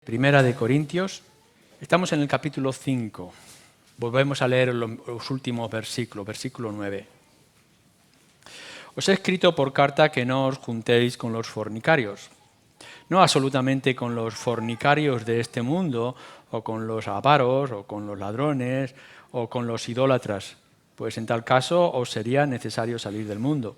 Primera de Corintios. Estamos en el capítulo 5. Volvemos a leer los últimos versículos, versículo 9. Os he escrito por carta que no os juntéis con los fornicarios. No absolutamente con los fornicarios de este mundo, o con los avaros, o con los ladrones, o con los idólatras, pues en tal caso os sería necesario salir del mundo.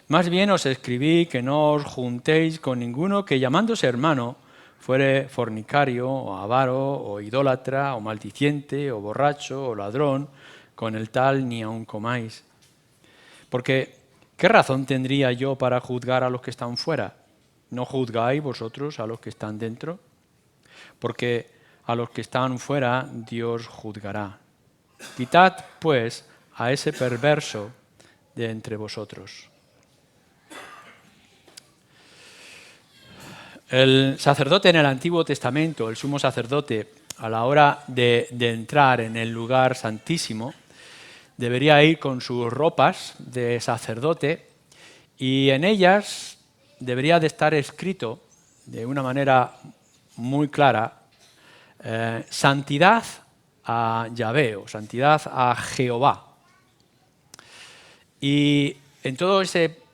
Más bien os escribí que no os juntéis con ninguno que llamándose hermano fuere fornicario, o avaro, o idólatra, o maldiciente, o borracho, o ladrón, con el tal ni aun comáis. Porque, ¿qué razón tendría yo para juzgar a los que están fuera? ¿No juzgáis vosotros a los que están dentro? Porque a los que están fuera Dios juzgará. Quitad, pues, a ese perverso de entre vosotros. El sacerdote en el Antiguo Testamento, el sumo sacerdote, a la hora de entrar en el lugar santísimo, debería ir con sus ropas de sacerdote y en ellas debería de estar escrito de una manera muy clara santidad a Yahvé o santidad a Jehová. Y en todo ese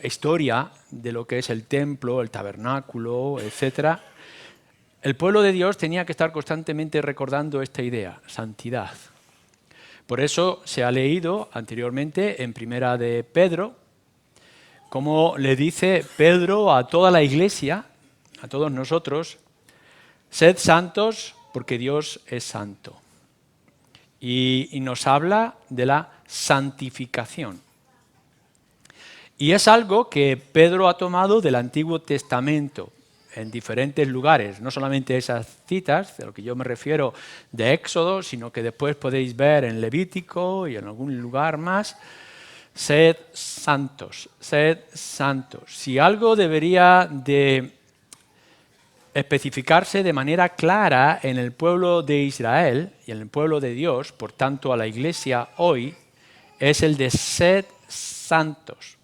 historia de lo que es el templo, el tabernáculo, etc., el pueblo de Dios tenía que estar constantemente recordando esta idea, santidad. Por eso se ha leído anteriormente en Primera de Pedro, como le dice Pedro a toda la iglesia, a todos nosotros, sed santos porque Dios es santo. Y nos habla de la santificación. Y es algo que Pedro ha tomado del Antiguo Testamento en diferentes lugares, no solamente esas citas, de lo que yo me refiero de Éxodo, sino que después podéis ver en Levítico y en algún lugar más, sed santos, sed santos. Si algo debería de especificarse de manera clara en el pueblo de Israel y en el pueblo de Dios, por tanto a la iglesia hoy, es el de sed santos.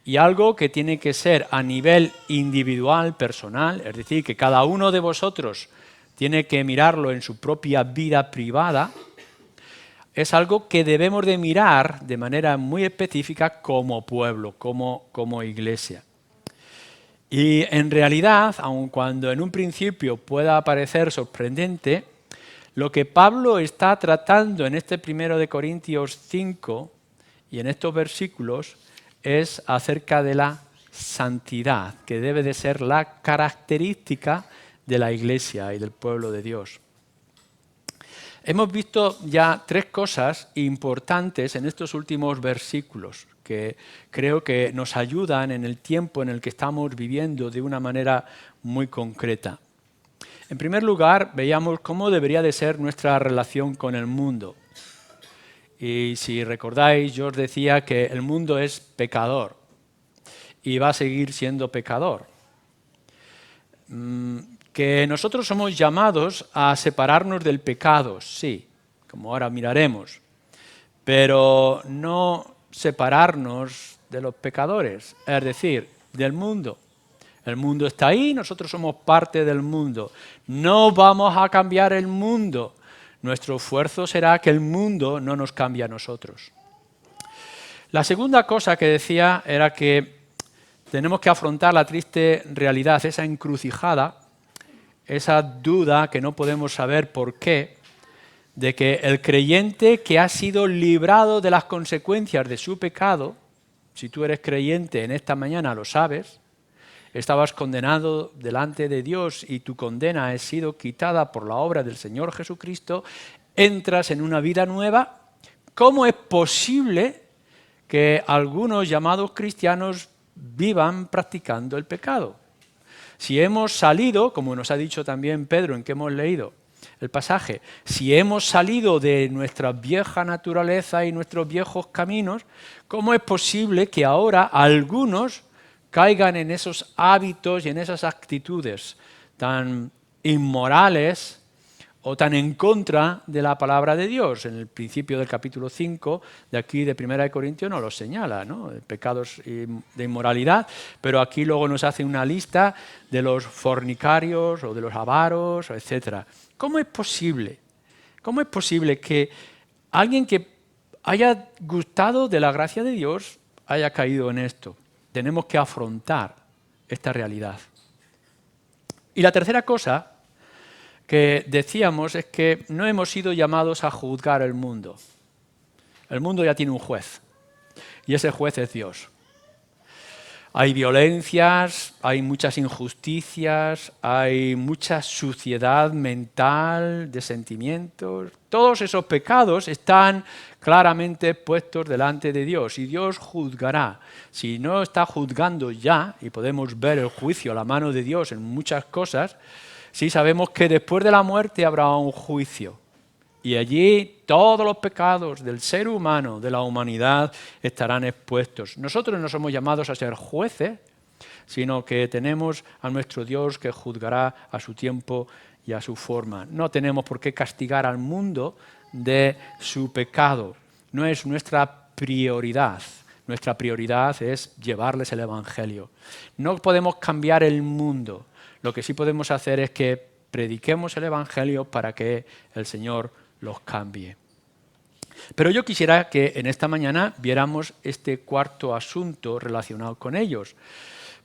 Y algo que tiene que ser a nivel individual, personal, es decir, que cada uno de vosotros tiene que mirarlo en su propia vida privada, es algo que debemos de mirar de manera muy específica como pueblo, como iglesia. Y en realidad, aun cuando en un principio pueda parecer sorprendente, lo que Pablo está tratando en este 1 de Corintios 5 y en estos versículos es acerca de la santidad, que debe de ser la característica de la iglesia y del pueblo de Dios. Hemos visto ya tres cosas importantes en estos últimos versículos que creo que nos ayudan en el tiempo en el que estamos viviendo de una manera muy concreta. En primer lugar, veíamos cómo debería de ser nuestra relación con el mundo. Y si recordáis, yo os decía que el mundo es pecador y va a seguir siendo pecador. Que nosotros somos llamados a separarnos del pecado, sí, como ahora miraremos, pero no separarnos de los pecadores, es decir, del mundo. El mundo está ahí, nosotros somos parte del mundo. No vamos a cambiar el mundo. Nuestro esfuerzo será que el mundo no nos cambie a nosotros. La segunda cosa que decía era que tenemos que afrontar la triste realidad, esa encrucijada, esa duda que no podemos saber por qué, de que el creyente que ha sido librado de las consecuencias de su pecado, si tú eres creyente en esta mañana lo sabes, estabas condenado delante de Dios y tu condena ha sido quitada por la obra del Señor Jesucristo, entras en una vida nueva. ¿Cómo es posible que algunos llamados cristianos vivan practicando el pecado? Si hemos salido, como nos ha dicho también Pedro en que hemos leído el pasaje, si hemos salido de nuestra vieja naturaleza y nuestros viejos caminos, ¿cómo es posible que ahora algunos caigan en esos hábitos y en esas actitudes tan inmorales o tan en contra de la palabra de Dios. En el principio del capítulo 5 de aquí de 1 Corintios nos lo señala, ¿no? Pecados de inmoralidad, pero aquí luego nos hace una lista de los fornicarios o de los avaros, etc. ¿Cómo es posible? ¿Cómo es posible que alguien que haya gustado de la gracia de Dios haya caído en esto? Tenemos que afrontar esta realidad. Y la tercera cosa que decíamos es que no hemos sido llamados a juzgar el mundo. El mundo ya tiene un juez, y ese juez es Dios. Hay violencias, hay muchas injusticias, hay mucha suciedad mental, de sentimientos. Todos esos pecados están claramente puestos delante de Dios y Dios juzgará. Si no está juzgando ya, y podemos ver el juicio, la mano de Dios en muchas cosas, sí sabemos que después de la muerte habrá un juicio. Y allí todos los pecados del ser humano, de la humanidad, estarán expuestos. Nosotros no somos llamados a ser jueces, sino que tenemos a nuestro Dios que juzgará a su tiempo y a su forma. No tenemos por qué castigar al mundo de su pecado. No es nuestra prioridad. Nuestra prioridad es llevarles el Evangelio. No podemos cambiar el mundo. Lo que sí podemos hacer es que prediquemos el Evangelio para que el Señor los cambie. Pero yo quisiera que en esta mañana viéramos este cuarto asunto relacionado con ellos.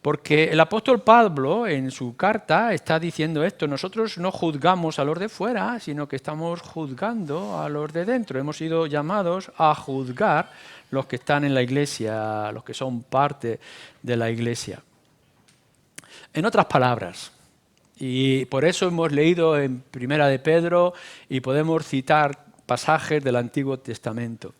Porque el apóstol Pablo en su carta está diciendo esto: nosotros no juzgamos a los de fuera, sino que estamos juzgando a los de dentro. Hemos sido llamados a juzgar los que están en la iglesia, los que son parte de la iglesia. En otras palabras, y por eso hemos leído en Primera de Pedro y podemos citar pasajes del Antiguo Testamento.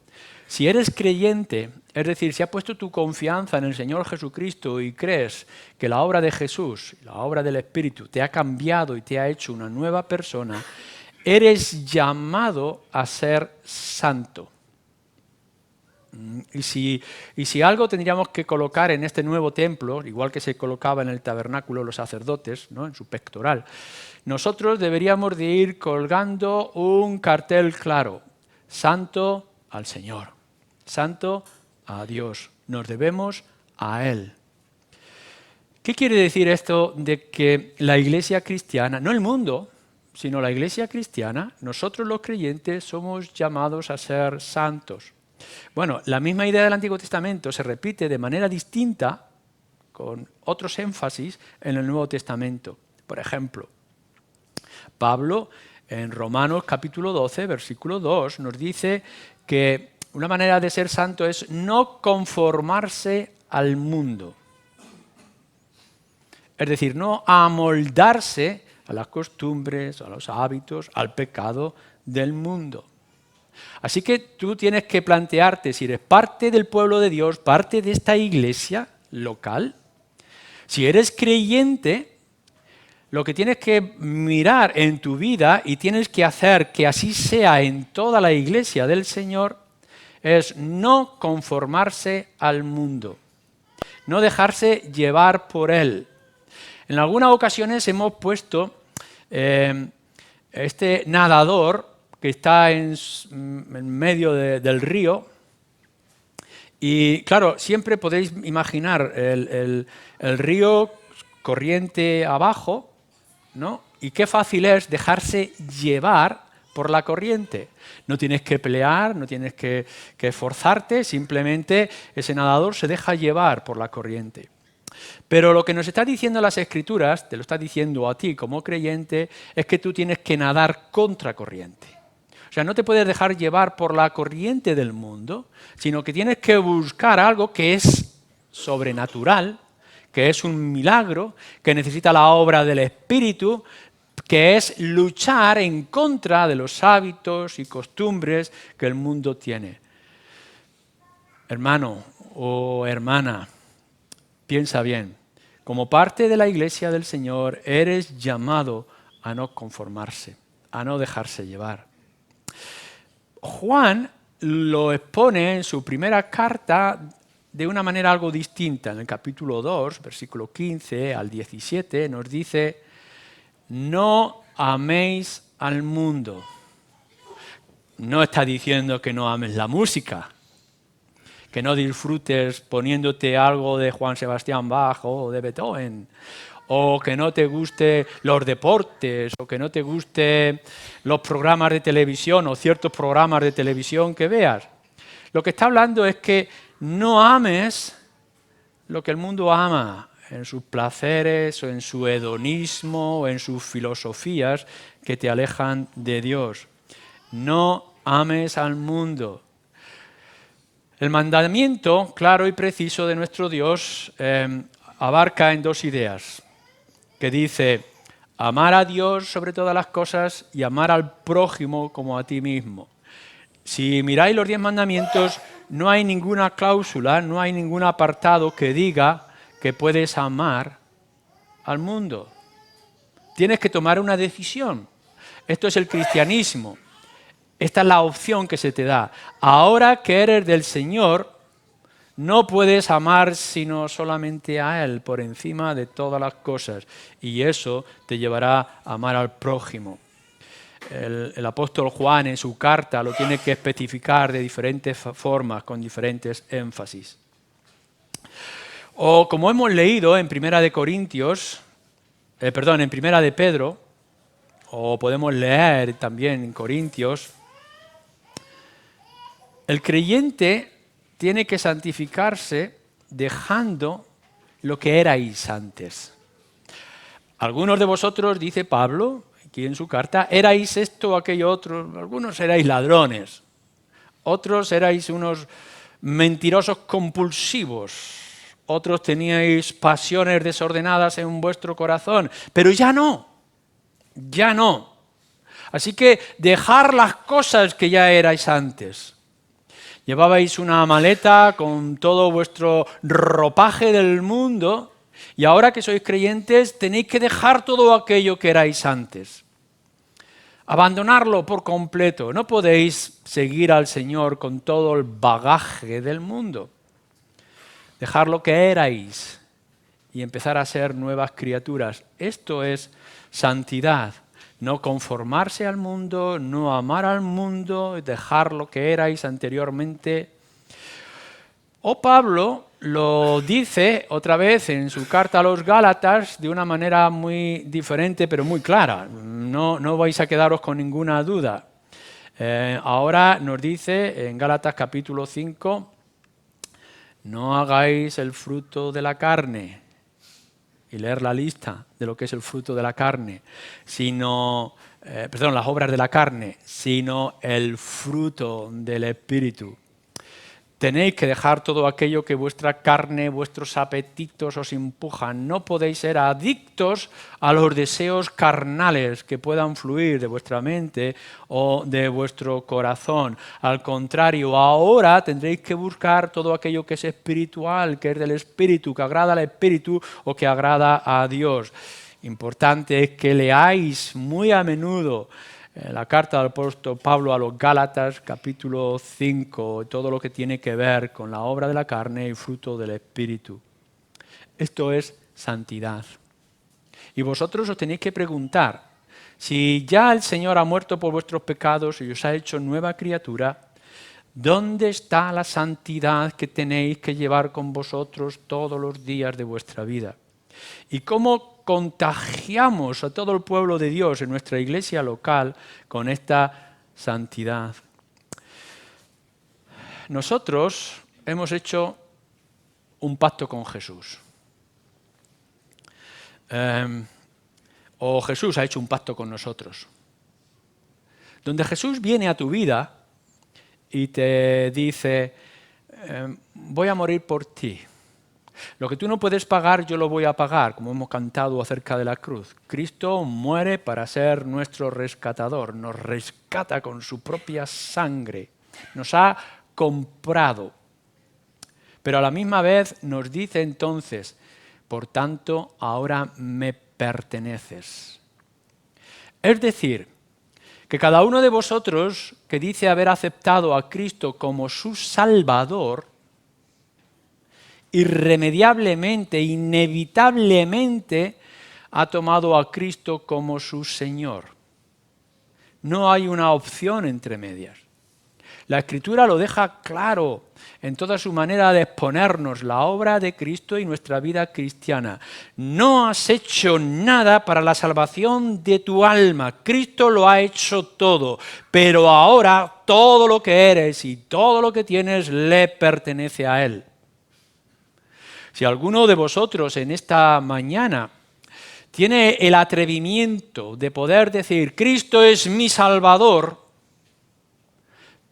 Si eres creyente, es decir, si has puesto tu confianza en el Señor Jesucristo y crees que la obra de Jesús, la obra del Espíritu, te ha cambiado y te ha hecho una nueva persona, eres llamado a ser santo. Y si algo tendríamos que colocar en este nuevo templo, igual que se colocaba en el tabernáculo los sacerdotes, ¿no?, en su pectoral, nosotros deberíamos de ir colgando un cartel claro: santo al Señor, santo a Dios, nos debemos a Él. ¿Qué quiere decir esto de que la iglesia cristiana, no el mundo, sino la iglesia cristiana, nosotros los creyentes somos llamados a ser santos? Bueno, la misma idea del Antiguo Testamento se repite de manera distinta, con otros énfasis, en el Nuevo Testamento. Por ejemplo, Pablo en Romanos capítulo 12, versículo 2, nos dice que una manera de ser santo es no conformarse al mundo. Es decir, no amoldarse a las costumbres, a los hábitos, al pecado del mundo. Así que tú tienes que plantearte, si eres parte del pueblo de Dios, parte de esta iglesia local, si eres creyente, lo que tienes que mirar en tu vida y tienes que hacer que así sea en toda la iglesia del Señor es no conformarse al mundo, no dejarse llevar por él. En algunas ocasiones hemos puesto este nadador que está en medio del río y claro, siempre podéis imaginar el río corriente abajo, ¿no? Y qué fácil es dejarse llevar por la corriente. No tienes que pelear, no tienes que esforzarte, simplemente ese nadador se deja llevar por la corriente. Pero lo que nos está diciendo las Escrituras, te lo está diciendo a ti como creyente, es que tú tienes que nadar contra corriente. O sea, no te puedes dejar llevar por la corriente del mundo, sino que tienes que buscar algo que es sobrenatural, que es un milagro, que necesita la obra del Espíritu, que es luchar en contra de los hábitos y costumbres que el mundo tiene. Hermano o hermana, piensa bien. Como parte de la iglesia del Señor, eres llamado a no conformarse, a no dejarse llevar. Juan lo expone en su primera carta de una manera algo distinta. En el capítulo 2, versículo 15 al 17, nos dice: no améis al mundo. No está diciendo que no ames la música, que no disfrutes poniéndote algo de Juan Sebastián Bach o de Beethoven, o que no te guste los deportes, o que no te guste los programas de televisión o ciertos programas de televisión que veas. Lo que está hablando es que no ames lo que el mundo ama en sus placeres o en su hedonismo o en sus filosofías que te alejan de Dios. No ames al mundo. El mandamiento claro y preciso de nuestro Dios abarca en dos ideas, que dice amar a Dios sobre todas las cosas y amar al prójimo como a ti mismo. Si miráis los 10 mandamientos, no hay ninguna cláusula, no hay ningún apartado que diga que puedes amar al mundo. Tienes que tomar una decisión. Esto es el cristianismo. Esta es la opción que se te da. Ahora que eres del Señor, no puedes amar sino solamente a Él por encima de todas las cosas. Y eso te llevará a amar al prójimo. El apóstol Juan en su carta lo tiene que especificar de diferentes formas, con diferentes énfasis. O como hemos leído en Primera de Pedro, o podemos leer también en Corintios, el creyente tiene que santificarse dejando lo que erais antes. Algunos de vosotros, dice Pablo, aquí en su carta, erais esto o aquello otro. Algunos erais ladrones, otros erais unos mentirosos compulsivos, otros teníais pasiones desordenadas en vuestro corazón, pero ya no. Así que dejar las cosas que ya erais antes. Llevabais una maleta con todo vuestro ropaje del mundo y ahora que sois creyentes tenéis que dejar todo aquello que erais antes. Abandonarlo por completo. No podéis seguir al Señor con todo el bagaje del mundo. Dejar lo que erais y empezar a ser nuevas criaturas. Esto es santidad. No conformarse al mundo, no amar al mundo, dejar lo que erais anteriormente. O Pablo lo dice otra vez en su carta a los Gálatas de una manera muy diferente pero muy clara. No vais a quedaros con ninguna duda. Ahora nos dice en Gálatas capítulo 5, no hagáis el fruto de la carne, y leer la lista de lo que es el fruto de la carne, las obras de la carne, sino el fruto del Espíritu. Tenéis que dejar todo aquello que vuestra carne, vuestros apetitos os empujan. No podéis ser adictos a los deseos carnales que puedan fluir de vuestra mente o de vuestro corazón. Al contrario, ahora tendréis que buscar todo aquello que es espiritual, que es del Espíritu, que agrada al Espíritu o que agrada a Dios. Importante es que leáis muy a menudo la carta del apóstol Pablo a los Gálatas, capítulo 5, todo lo que tiene que ver con la obra de la carne y fruto del Espíritu. Esto es santidad. Y vosotros os tenéis que preguntar, si ya el Señor ha muerto por vuestros pecados y os ha hecho nueva criatura, ¿dónde está la santidad que tenéis que llevar con vosotros todos los días de vuestra vida? ¿Y cómo contagiamos a todo el pueblo de Dios en nuestra iglesia local con esta santidad? Nosotros hemos hecho un pacto con Jesús. O Jesús ha hecho un pacto con nosotros. Donde Jesús viene a tu vida y te dice, voy a morir por ti. Lo que tú no puedes pagar, yo lo voy a pagar, como hemos cantado acerca de la cruz. Cristo muere para ser nuestro rescatador, nos rescata con su propia sangre, nos ha comprado. Pero a la misma vez nos dice entonces, por tanto, ahora me perteneces. Es decir, que cada uno de vosotros que dice haber aceptado a Cristo como su Salvador, irremediablemente, inevitablemente, ha tomado a Cristo como su Señor. No hay una opción entre medias. La Escritura lo deja claro en toda su manera de exponernos la obra de Cristo y nuestra vida cristiana. No has hecho nada para la salvación de tu alma. Cristo lo ha hecho todo, pero ahora todo lo que eres y todo lo que tienes le pertenece a Él. Si alguno de vosotros en esta mañana tiene el atrevimiento de poder decir, Cristo es mi Salvador,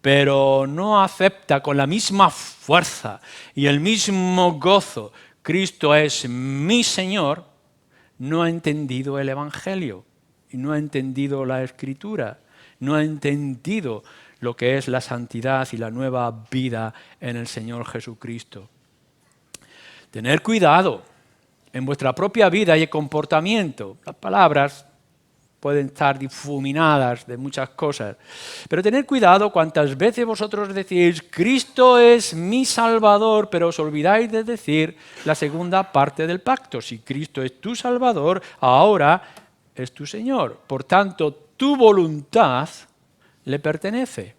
pero no acepta con la misma fuerza y el mismo gozo, Cristo es mi Señor, no ha entendido el Evangelio y no ha entendido la Escritura, no ha entendido lo que es la santidad y la nueva vida en el Señor Jesucristo. Tener cuidado en vuestra propia vida y comportamiento. Las palabras pueden estar difuminadas de muchas cosas, pero tened cuidado cuantas veces vosotros decís, Cristo es mi Salvador, pero os olvidáis de decir la segunda parte del pacto. Si Cristo es tu Salvador, ahora es tu Señor. Por tanto, tu voluntad le pertenece.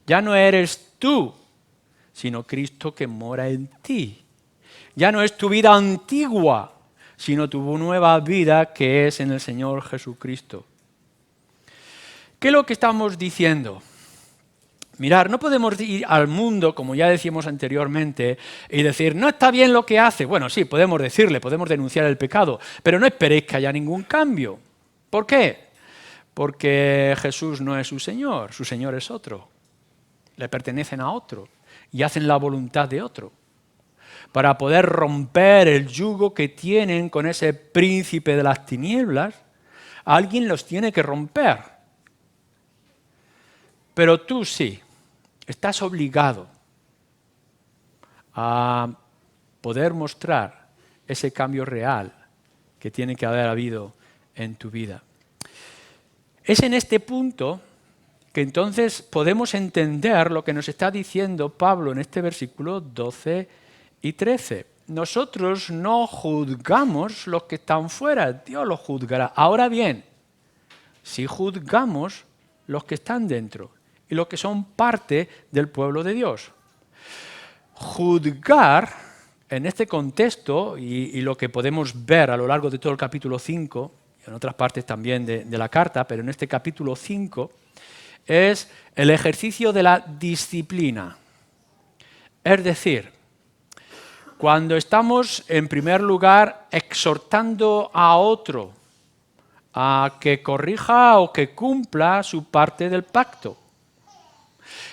Ya no eres tú, sino Cristo que mora en ti. Ya no es tu vida antigua, sino tu nueva vida que es en el Señor Jesucristo. ¿Qué es lo que estamos diciendo? Mirad, no podemos ir al mundo, como ya decíamos anteriormente, y decir, no está bien lo que hace. Bueno, sí, podemos decirle, podemos denunciar el pecado, pero no esperéis que haya ningún cambio. ¿Por qué? Porque Jesús no es su Señor es otro. Le pertenecen a otro y hacen la voluntad de otro. Para poder romper el yugo que tienen con ese príncipe de las tinieblas, alguien los tiene que romper. Pero tú sí, estás obligado a poder mostrar ese cambio real que tiene que haber habido en tu vida. Es en este punto que entonces podemos entender lo que nos está diciendo Pablo en este versículo 12 y 13. Nosotros no juzgamos los que están fuera, Dios los juzgará. Ahora bien, si juzgamos los que están dentro y los que son parte del pueblo de Dios. Juzgar, en este contexto, y lo que podemos ver a lo largo de todo el capítulo 5, y en otras partes también de la carta, pero en este capítulo 5, es el ejercicio de la disciplina. Es decir, cuando estamos, en primer lugar, exhortando a otro a que corrija o que cumpla su parte del pacto.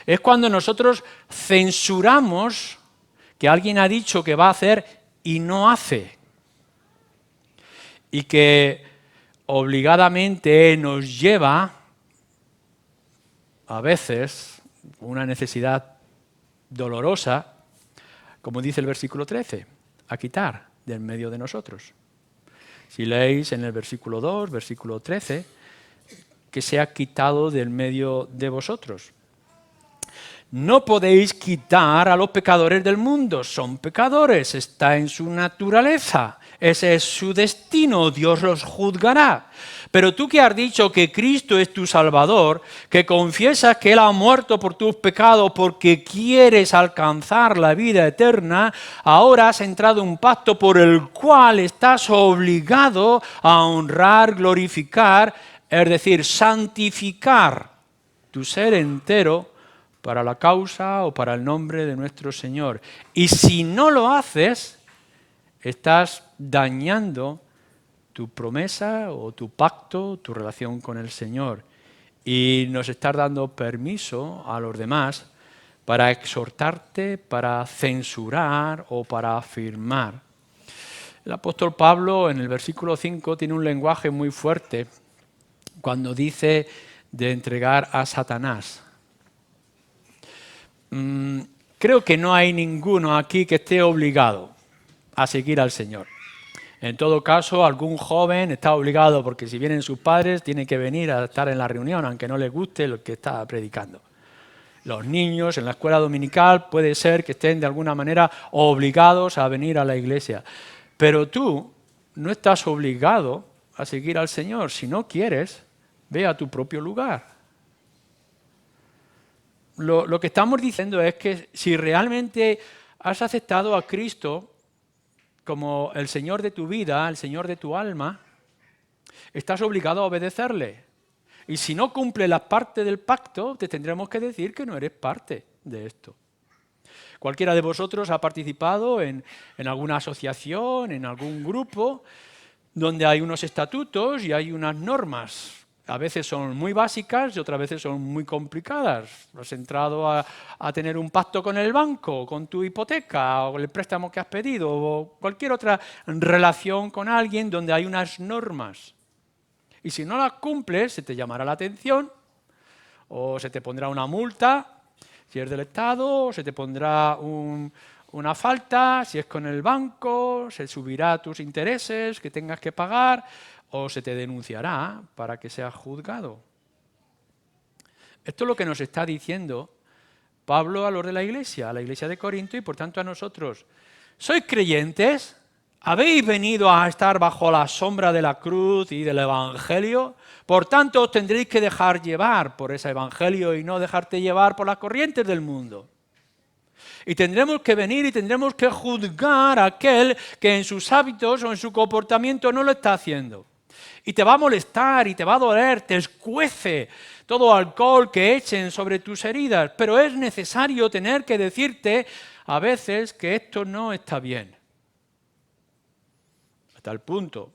Es cuando nosotros censuramos que alguien ha dicho que va a hacer y no hace. Y que obligadamente nos lleva, a veces, una necesidad dolorosa, como dice el versículo 13, a quitar del medio de nosotros. Si leéis en el versículo 2, versículo 13, que sea quitado del medio de vosotros. No podéis quitar a los pecadores del mundo, son pecadores, está en su naturaleza, ese es su destino, Dios los juzgará. Pero tú que has dicho que Cristo es tu Salvador, que confiesas que Él ha muerto por tus pecados porque quieres alcanzar la vida eterna, ahora has entrado en un pacto por el cual estás obligado a honrar, glorificar, es decir, santificar tu ser entero para la causa o para el nombre de nuestro Señor. Y si no lo haces, estás dañando tu promesa o tu pacto, tu relación con el Señor. Y nos estás dando permiso a los demás para exhortarte, para censurar o para afirmar. El apóstol Pablo en el versículo 5 tiene un lenguaje muy fuerte cuando dice de entregar a Satanás. Creo que no hay ninguno aquí que esté obligado a seguir al Señor. En todo caso, algún joven está obligado porque si vienen sus padres tiene que venir a estar en la reunión, aunque no les guste lo que está predicando. Los niños en la escuela dominical puede ser que estén de alguna manera obligados a venir a la iglesia. Pero tú no estás obligado a seguir al Señor. Si no quieres, ve a tu propio lugar. Lo que estamos diciendo es que si realmente has aceptado a Cristo como el Señor de tu vida, el Señor de tu alma, estás obligado a obedecerle. Y si no cumple la parte del pacto, te tendremos que decir que no eres parte de esto. Cualquiera de vosotros ha participado en alguna asociación, en algún grupo, donde hay unos estatutos y hay unas normas. A veces son muy básicas y otras veces son muy complicadas. Has entrado a tener un pacto con el banco, con tu hipoteca o el préstamo que has pedido o cualquier otra relación con alguien donde hay unas normas. Y si no las cumples, se te llamará la atención o se te pondrá una multa, si es del Estado, o se te pondrá una falta, si es con el banco, se subirá tus intereses que tengas que pagar o se te denunciará para que seas juzgado. Esto es lo que nos está diciendo Pablo a los de la iglesia de Corinto y por tanto a nosotros. ¿Sois creyentes? ¿Habéis venido a estar bajo la sombra de la cruz y del Evangelio? Por tanto, os tendréis que dejar llevar por ese Evangelio y no dejarte llevar por las corrientes del mundo. Y tendremos que venir y tendremos que juzgar a aquel que en sus hábitos o en su comportamiento no lo está haciendo. Y te va a molestar y te va a doler, te escuece todo alcohol que echen sobre tus heridas. Pero es necesario tener que decirte a veces que esto no está bien. Hasta el punto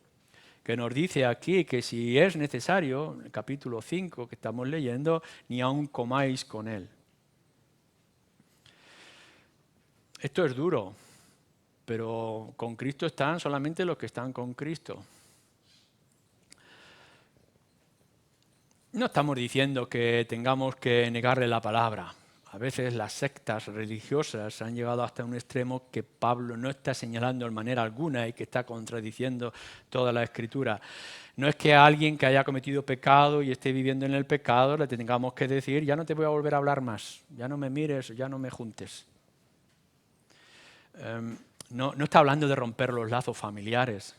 que nos dice aquí que si es necesario, en el capítulo 5 que estamos leyendo, ni aun comáis con él. Esto es duro, pero con Cristo están solamente los que están con Cristo. No estamos diciendo que tengamos que negarle la palabra. A veces las sectas religiosas han llegado hasta un extremo que Pablo no está señalando de manera alguna y que está contradiciendo toda la Escritura. No es que a alguien que haya cometido pecado y esté viviendo en el pecado le tengamos que decir, ya no te voy a volver a hablar más, ya no me mires, ya no me juntes. No está hablando de romper los lazos familiares.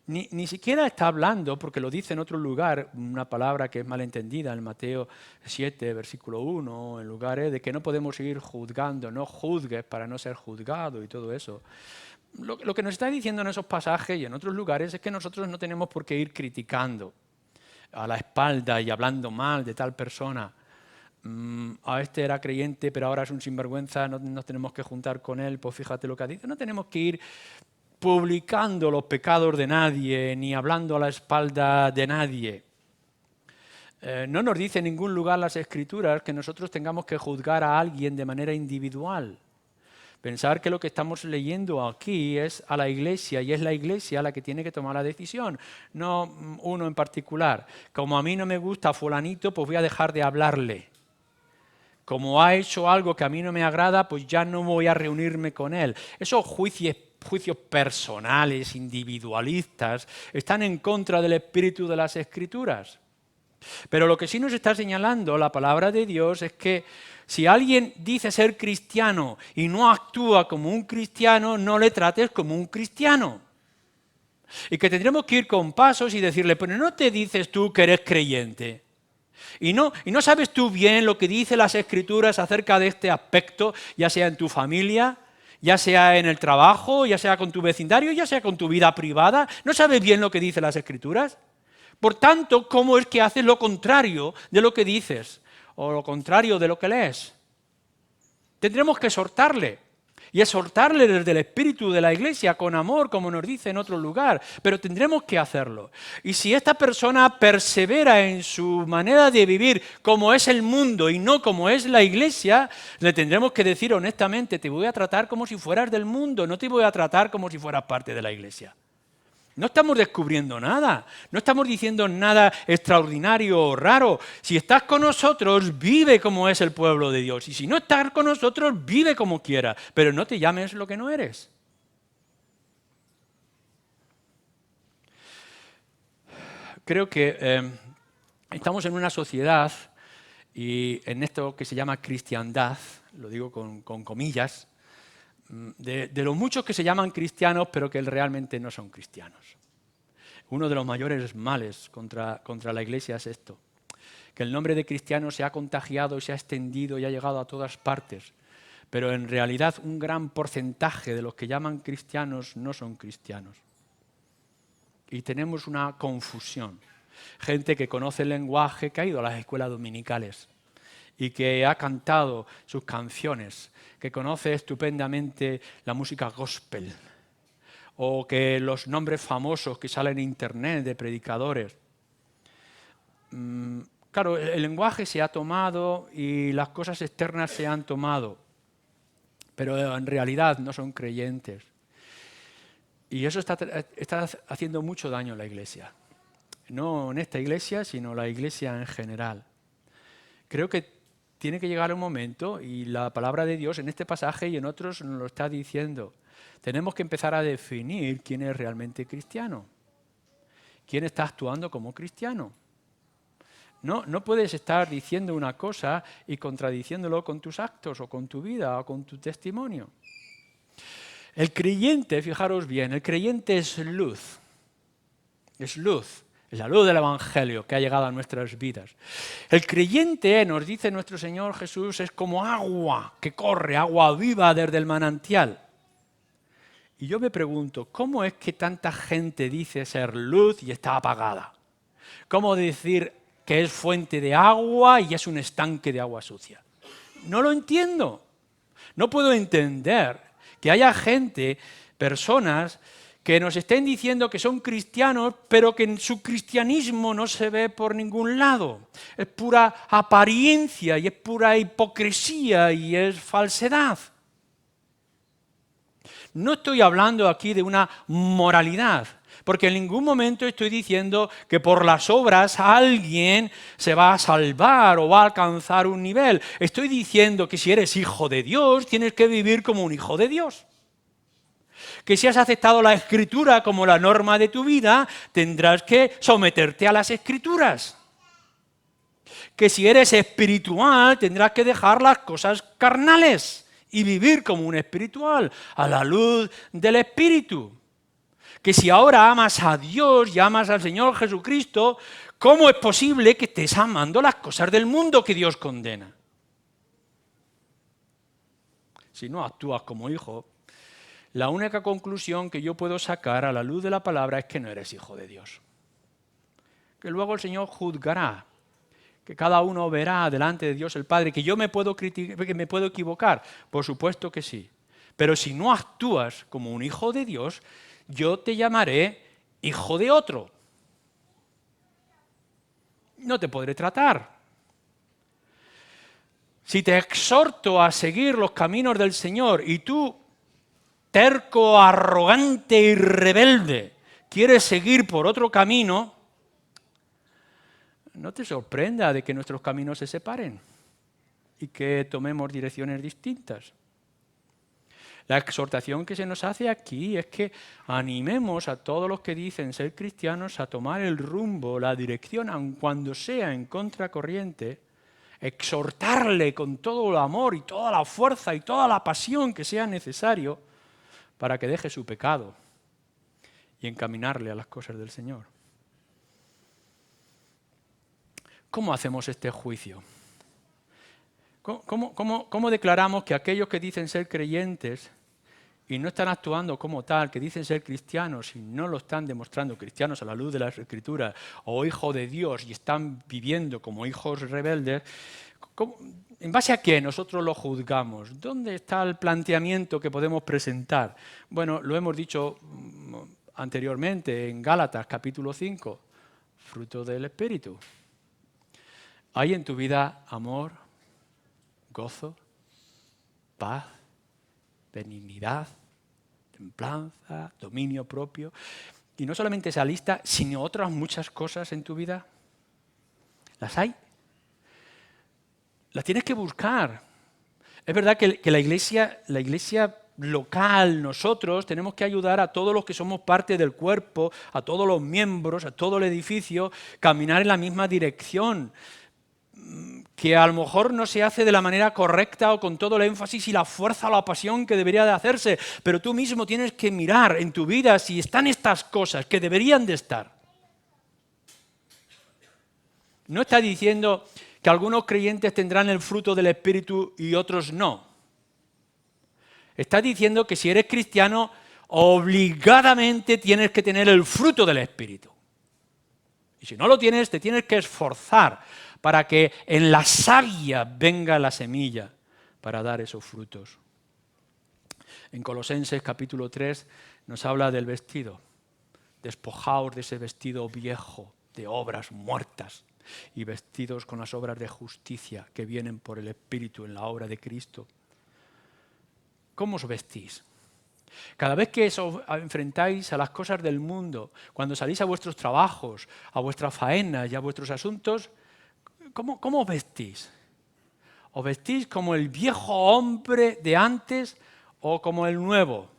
Ni siquiera está hablando, porque lo dice en otro lugar, una palabra que es malentendida en Mateo 7, versículo 1, en lugares de que no podemos seguir juzgando, no juzgues para no ser juzgado y todo eso. Lo que nos está diciendo en esos pasajes y en otros lugares es que nosotros no tenemos por qué ir criticando a la espalda y hablando mal de tal persona. A este era creyente, pero ahora es un sinvergüenza, no nos tenemos que juntar con él, pues fíjate lo que ha dicho. No tenemos que ir publicando los pecados de nadie, ni hablando a la espalda de nadie. No nos dice en ningún lugar las Escrituras que nosotros tengamos que juzgar a alguien de manera individual. Pensar que lo que estamos leyendo aquí es a la Iglesia y es la Iglesia la que tiene que tomar la decisión, no uno en particular. Como a mí no me gusta fulanito, pues voy a dejar de hablarle. Como ha hecho algo que a mí no me agrada, pues ya no voy a reunirme con él. Esos juicios personales, individualistas, están en contra del espíritu de las Escrituras. Pero lo que sí nos está señalando la palabra de Dios es que si alguien dice ser cristiano y no actúa como un cristiano, no le trates como un cristiano. Y que tendremos que ir con pasos y decirle, pero no te dices tú que eres creyente. Y no sabes tú bien lo que dicen las Escrituras acerca de este aspecto, ya sea en tu familia, ya sea en el trabajo, ya sea con tu vecindario, ya sea con tu vida privada. ¿No sabes bien lo que dicen las Escrituras? Por tanto, ¿cómo es que haces lo contrario de lo que dices? O lo contrario de lo que lees. Tendremos que exhortarle. Y exhortarle desde el espíritu de la Iglesia con amor, como nos dice en otro lugar. Pero tendremos que hacerlo. Y si esta persona persevera en su manera de vivir como es el mundo y no como es la Iglesia, le tendremos que decir honestamente, te voy a tratar como si fueras del mundo, no te voy a tratar como si fueras parte de la Iglesia. No estamos descubriendo nada, no estamos diciendo nada extraordinario o raro. Si estás con nosotros, vive como es el pueblo de Dios. Y si no estás con nosotros, vive como quieras, pero no te llames lo que no eres. Creo que estamos en una sociedad y en esto que se llama cristiandad, lo digo con comillas, de los muchos que se llaman cristianos pero que realmente no son cristianos. Uno de los mayores males contra la Iglesia es esto, que el nombre de cristiano se ha contagiado y se ha extendido y ha llegado a todas partes. Pero en realidad un gran porcentaje de los que llaman cristianos no son cristianos. Y tenemos una confusión. Gente que conoce el lenguaje, que ha ido a las escuelas dominicales y que ha cantado sus canciones, que conoce estupendamente la música gospel, o que los nombres famosos que salen en internet de predicadores. Claro, el lenguaje se ha tomado y las cosas externas se han tomado, pero en realidad no son creyentes. Y eso está haciendo mucho daño a la iglesia. No en esta iglesia, sino la iglesia en general. Creo que tiene que llegar un momento, y la palabra de Dios en este pasaje y en otros nos lo está diciendo. Tenemos que empezar a definir quién es realmente cristiano. ¿Quién está actuando como cristiano? No puedes estar diciendo una cosa y contradiciéndolo con tus actos o con tu vida o con tu testimonio. El creyente, fijaros bien, el creyente es luz. Es luz. Es la luz del Evangelio que ha llegado a nuestras vidas. El creyente, nos dice nuestro Señor Jesús, es como agua que corre, agua viva desde el manantial. Y yo me pregunto, ¿cómo es que tanta gente dice ser luz y está apagada? ¿Cómo decir que es fuente de agua y es un estanque de agua sucia? No lo entiendo. No puedo entender que haya gente, personas, que nos estén diciendo que son cristianos, pero que en su cristianismo no se ve por ningún lado. Es pura apariencia y es pura hipocresía y es falsedad. No estoy hablando aquí de una moralidad, porque en ningún momento estoy diciendo que por las obras alguien se va a salvar o va a alcanzar un nivel. Estoy diciendo que si eres hijo de Dios, tienes que vivir como un hijo de Dios. Que si has aceptado la Escritura como la norma de tu vida, tendrás que someterte a las Escrituras. Que si eres espiritual, tendrás que dejar las cosas carnales y vivir como un espiritual, a la luz del Espíritu. Que si ahora amas a Dios y amas al Señor Jesucristo, ¿cómo es posible que estés amando las cosas del mundo que Dios condena? Si no actúas como hijo, la única conclusión que yo puedo sacar a la luz de la palabra es que no eres hijo de Dios. Que luego el Señor juzgará, que cada uno verá delante de Dios el Padre, que yo me puedo equivocar, por supuesto que sí. Pero si no actúas como un hijo de Dios, yo te llamaré hijo de otro. No te podré tratar. Si te exhorto a seguir los caminos del Señor y tú, terco, arrogante y rebelde, quieres seguir por otro camino, no te sorprenda de que nuestros caminos se separen y que tomemos direcciones distintas. La exhortación que se nos hace aquí es que animemos a todos los que dicen ser cristianos a tomar el rumbo, la dirección, aun cuando sea en contracorriente, exhortarle con todo el amor y toda la fuerza y toda la pasión que sea necesario para que deje su pecado y encaminarle a las cosas del Señor. ¿Cómo hacemos este juicio? ¿Cómo declaramos que aquellos que dicen ser creyentes y no están actuando como tal, que dicen ser cristianos y no lo están demostrando cristianos a la luz de las Escrituras, o hijos de Dios y están viviendo como hijos rebeldes, ¿en base a qué nosotros lo juzgamos? ¿Dónde está el planteamiento que podemos presentar? Bueno, lo hemos dicho anteriormente en Gálatas capítulo 5, fruto del Espíritu. ¿Hay en tu vida amor, gozo, paz, benignidad, templanza, dominio propio? Y no solamente esa lista, sino otras muchas cosas en tu vida. ¿Las hay? Las tienes que buscar. Es verdad que la iglesia local, nosotros tenemos que ayudar a todos los que somos parte del cuerpo, a todos los miembros, a todo el edificio, caminar en la misma dirección, que a lo mejor no se hace de la manera correcta o con todo el énfasis y la fuerza o la pasión que debería de hacerse, pero tú mismo tienes que mirar en tu vida si están estas cosas que deberían de estar. No está diciendo que algunos creyentes tendrán el fruto del Espíritu y otros no. Está diciendo que si eres cristiano, obligadamente tienes que tener el fruto del Espíritu. Y si no lo tienes, te tienes que esforzar para que en la savia venga la semilla para dar esos frutos. En Colosenses capítulo 3 nos habla del vestido. Despojaos de ese vestido viejo, de obras muertas, y vestidos con las obras de justicia que vienen por el Espíritu en la obra de Cristo. ¿Cómo os vestís? Cada vez que os enfrentáis a las cosas del mundo, cuando salís a vuestros trabajos, a vuestras faenas y a vuestros asuntos, ¿cómo os vestís? ¿Os vestís como el viejo hombre de antes o como el nuevo?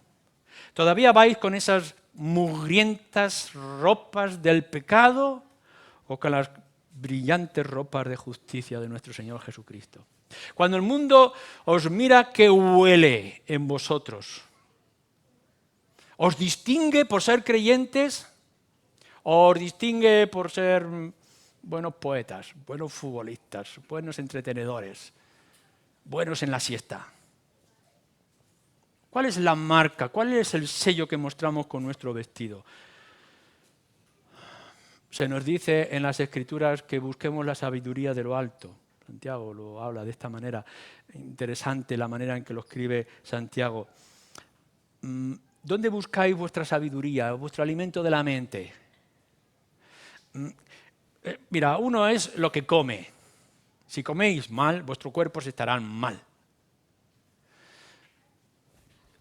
¿Todavía vais con esas mugrientas ropas del pecado o con las brillantes ropas de justicia de nuestro Señor Jesucristo? Cuando el mundo os mira, ¿qué huele en vosotros? ¿Os distingue por ser creyentes o os distingue por ser buenos poetas, buenos futbolistas, buenos entretenedores, buenos en la siesta? ¿Cuál es la marca? ¿Cuál es el sello que mostramos con nuestro vestido? Se nos dice en las Escrituras que busquemos la sabiduría de lo alto. Santiago lo habla de esta manera. Interesante la manera en que lo escribe Santiago. ¿Dónde buscáis vuestra sabiduría, vuestro alimento de la mente? Mira, uno es lo que come. Si coméis mal, vuestros cuerpos estarán mal.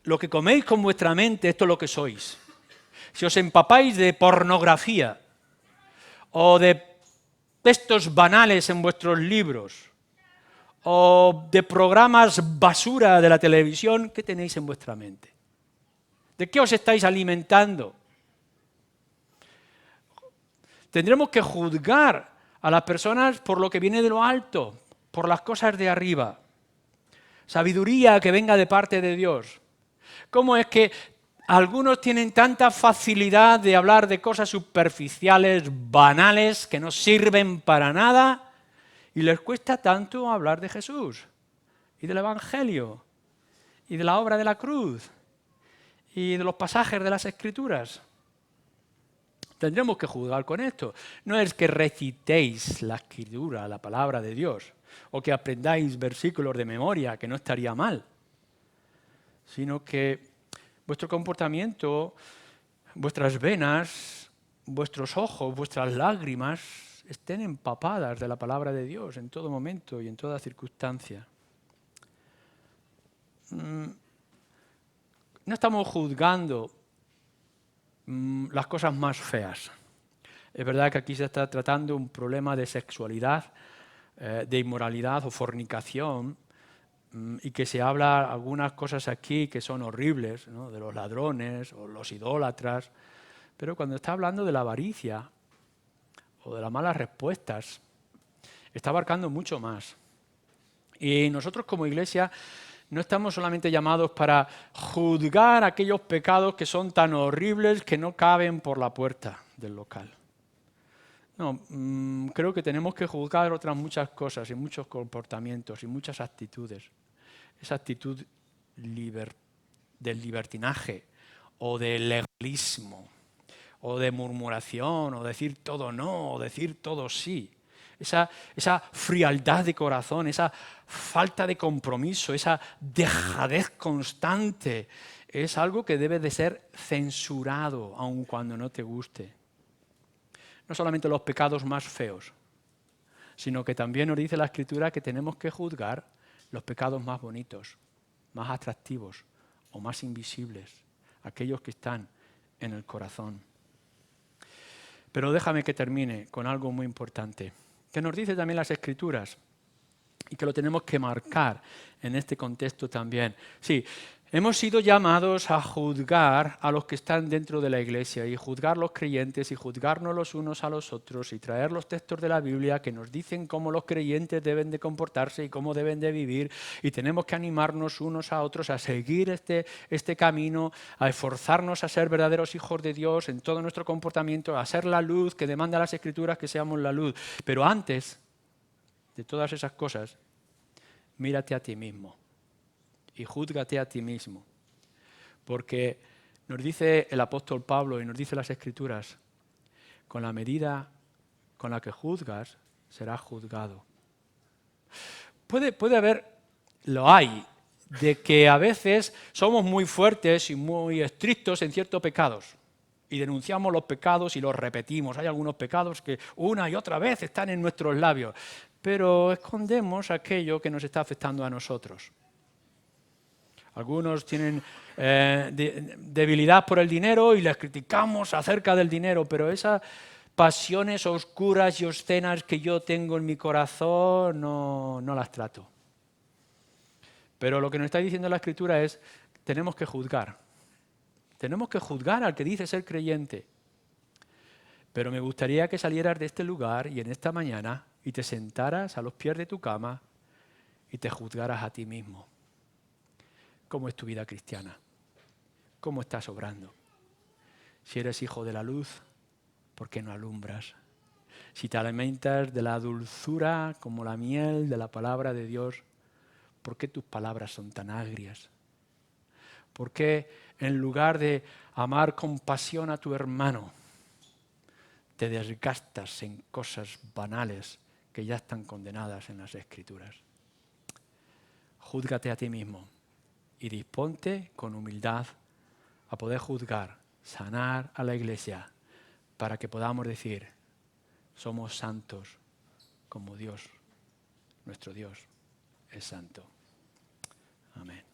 Lo que coméis con vuestra mente, esto es lo que sois. Si os empapáis de pornografía o de textos banales en vuestros libros o de programas basura de la televisión, ¿qué tenéis en vuestra mente? ¿De qué os estáis alimentando? Tendremos que juzgar a las personas por lo que viene de lo alto, por las cosas de arriba. Sabiduría que venga de parte de Dios. ¿Cómo es que algunos tienen tanta facilidad de hablar de cosas superficiales, banales, que no sirven para nada, y les cuesta tanto hablar de Jesús y del Evangelio y de la obra de la cruz y de los pasajes de las Escrituras? Tendremos que juzgar con esto. No es que recitéis la Escritura, la palabra de Dios, o que aprendáis versículos de memoria, que no estaría mal, sino que vuestro comportamiento, vuestras venas, vuestros ojos, vuestras lágrimas estén empapadas de la palabra de Dios en todo momento y en toda circunstancia. No estamos juzgando las cosas más feas. Es verdad que aquí se está tratando un problema de sexualidad, de inmoralidad o fornicación, y que se habla algunas cosas aquí que son horribles, ¿no? De los ladrones o los idólatras, pero cuando está hablando de la avaricia o de las malas respuestas, está abarcando mucho más. Y nosotros como Iglesia no estamos solamente llamados para juzgar aquellos pecados que son tan horribles que no caben por la puerta del local. No, creo que tenemos que juzgar otras muchas cosas y muchos comportamientos y muchas actitudes. Esa actitud del libertinaje o del legalismo o de murmuración o decir todo no o decir todo sí. Esa frialdad de corazón, esa falta de compromiso, esa dejadez constante, es algo que debe de ser censurado aun cuando no te guste. No solamente los pecados más feos, sino que también nos dice la Escritura que tenemos que juzgar los pecados más bonitos, más atractivos o más invisibles, aquellos que están en el corazón. Pero déjame que termine con algo muy importante, que nos dice también las Escrituras, y que lo tenemos que marcar en este contexto también. Sí, hemos sido llamados a juzgar a los que están dentro de la iglesia y juzgar los creyentes y juzgarnos los unos a los otros y traer los textos de la Biblia que nos dicen cómo los creyentes deben de comportarse y cómo deben de vivir, y tenemos que animarnos unos a otros a seguir este camino, a esforzarnos a ser verdaderos hijos de Dios en todo nuestro comportamiento, a ser la luz que demanda las Escrituras que seamos la luz. Pero antes de todas esas cosas, mírate a ti mismo y júzgate a ti mismo. Porque nos dice el apóstol Pablo y nos dice las Escrituras, con la medida con la que juzgas, serás juzgado. Puede haber, lo hay, de que a veces somos muy fuertes y muy estrictos en ciertos pecados. Y denunciamos los pecados y los repetimos. Hay algunos pecados que una y otra vez están en nuestros labios, pero escondemos aquello que nos está afectando a nosotros. Algunos tienen debilidad por el dinero y les criticamos acerca del dinero, pero esas pasiones oscuras y obscenas que yo tengo en mi corazón no las trato. Pero lo que nos está diciendo la Escritura es que tenemos que juzgar. Tenemos que juzgar al que dice ser creyente. Pero me gustaría que salieras de este lugar y en esta mañana y te sentaras a los pies de tu cama y te juzgaras a ti mismo. ¿Cómo es tu vida cristiana? ¿Cómo estás obrando? Si eres hijo de la luz, ¿por qué no alumbras? Si te alimentas de la dulzura como la miel de la palabra de Dios, ¿por qué tus palabras son tan agrias? ¿Por qué en lugar de amar con pasión a tu hermano, te desgastas en cosas banales que ya están condenadas en las Escrituras? Júzgate a ti mismo y disponte con humildad a poder juzgar, sanar a la iglesia para que podamos decir, somos santos como Dios, nuestro Dios es santo. Amén.